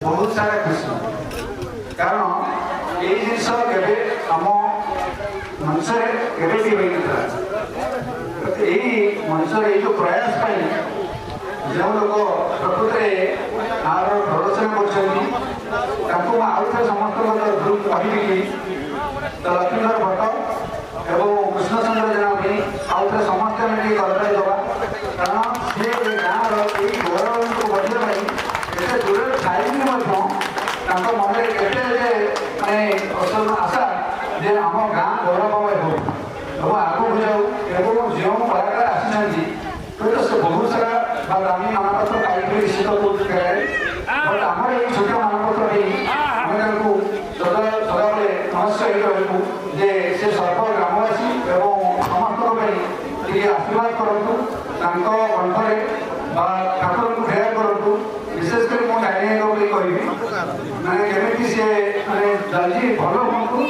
बहुत सारा खुशी कारण ये जिनस केवे आम मनुष्य केवे भी होता मनुष्य ये जो प्रयास जो लोग प्रकृत आर प्रदर्शन कर आउ थे समस्त कहि कि लक्ष्मीधर भट्ट एवं कृष्णचंद्र जेना भी आउ थे समस्त मिली गलत दवा कारण से गाँव गौरव को बढ़िया एत दूर थाई मन में केते आशा जे आम गाँ गौरवमय हो आगू जाऊ एवं जो कलाकार आसी तो से बहुत सारा दामी मानपत्र पाई निश्चित बट आम ये छोट मानपत्र सदाबले नमस्कार कहूँ जे से सर्व ग्रामवासी एवं समस्त आशीर्वाद करूँ कंठरे ठाकुर को ढेर करूँ विशेषकर मुझे कह मैंने केमी सी मैंने जल्दी भल हूँ।